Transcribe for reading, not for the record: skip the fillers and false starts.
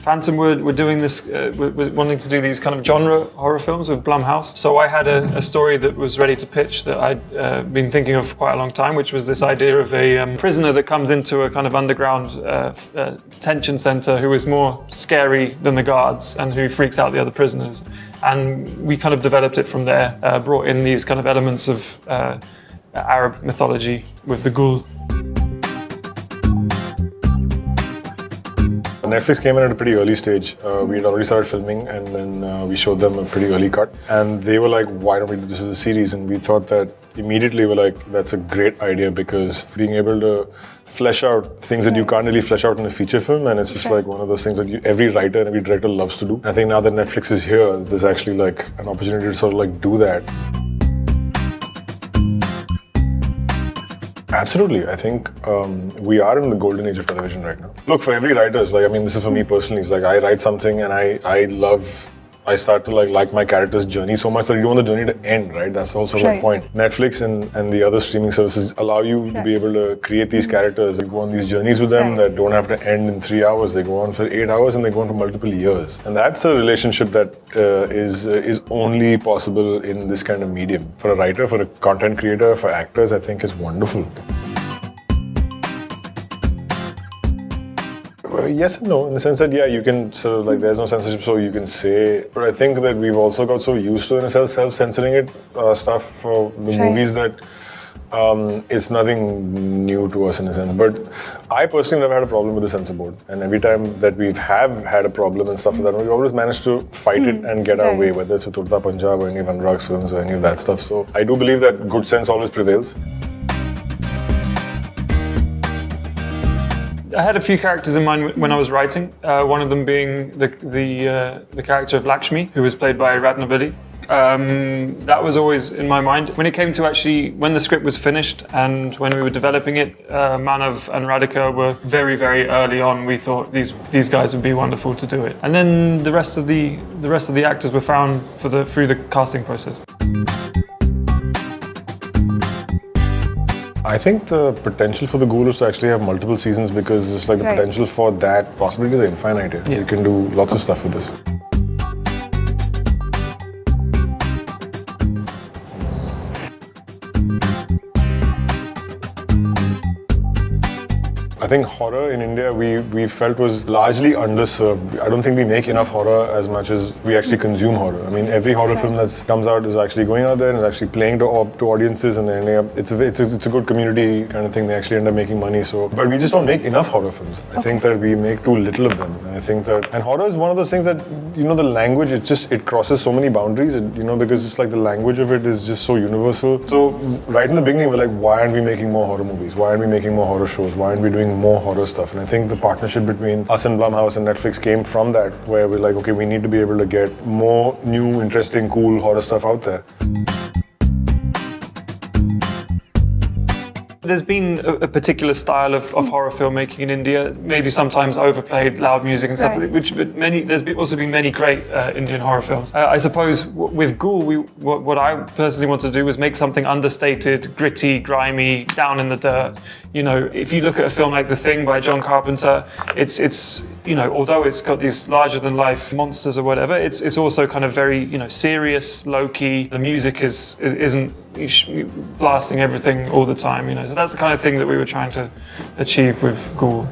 Phantom were doing this, were wanting to do these kind of genre horror films with Blumhouse. So I had a story that was ready to pitch that I'd been thinking of for quite a long time, which was this idea of a prisoner that comes into a kind of underground detention center who is more scary than the guards and who freaks out the other prisoners. And we kind of developed it from there, brought in these kind of elements of Arab mythology with the Ghoul. Netflix came in at a pretty early stage. We had already started filming, and then we showed them a pretty early cut. And they were like, why don't we do this as a series? And we thought that immediately we're like, that's a great idea, because being able to flesh out things that you can't really flesh out in a feature film, and it's just like one of those things that every writer and every director loves to do. I think now that Netflix is here, there's actually like an opportunity to sort of like do that. Absolutely. I think we are in the golden age of television right now. Look, for every writer, like, I mean, this is for me personally. It's like I write something and I start to like my character's journey so much that you don't want the journey to end, right? That's also the point. Netflix and the other streaming services allow you to be able to create these characters. You go on these journeys with them that don't have to end in 3 hours. They go on for 8 hours and they go on for multiple years. And that's a relationship that is only possible in this kind of medium. For a writer, for a content creator, for actors, I think is wonderful. Yes and no, in the sense that, yeah, you can sort of like, there's no censorship, so you can say, but I think that we've also got so used to, in a sense, self-censoring stuff for the movies that it's nothing new to us, in a sense. But I personally never had a problem with the censor board, and every time that we have had a problem and stuff like that, we've always managed to fight it and get our way, whether it's with Urta Punjab or any of Anurag's films or any of that stuff. So I do believe that good sense always prevails. I had a few characters in mind when I was writing. One of them being the character of Lakshmi, who was played by Ratnavali. That was always in my mind. When it came to actually, when the script was finished and when we were developing it, Manav and Radhika were very, very early on. We thought these guys would be wonderful to do it. And then the rest of the actors were found through the casting process. I think the potential for the Ghoul is to actually have multiple seasons, because it's like the potential for that possibilities are infinite. Yeah. You can do lots of stuff with this. I think horror in India, we felt was largely underserved. I don't think we make enough horror as much as we actually consume horror. I mean, every horror film that comes out is actually going out there and is actually playing to audiences, and then it's a good community kind of thing. They actually end up making money. So, but we just don't make enough horror films. I think that we make too little of them. And I think that, and horror is one of those things that, you know, the language, it crosses so many boundaries. Because it's like the language of it is just so universal. So right in the beginning, we're like, why aren't we making more horror movies? Why aren't we making more horror shows? Why aren't we doing more horror stuff? And I think the partnership between us and Blumhouse and Netflix came from that, where we're like, okay, we need to be able to get more new, interesting, cool horror stuff out there. There's been a particular style of horror filmmaking in India, maybe sometimes overplayed, loud music and stuff, but there's also been many great Indian horror films. I suppose with Ghoul, what I personally want to do was make something understated, gritty, grimy, down in the dirt. You know, if you look at a film like The Thing by John Carpenter, it's you know, although it's got these larger-than-life monsters or whatever, it's also kind of very, you know, serious, low-key. The music isn't blasting everything all the time, you know. So that's the kind of thing that we were trying to achieve with Ghoul.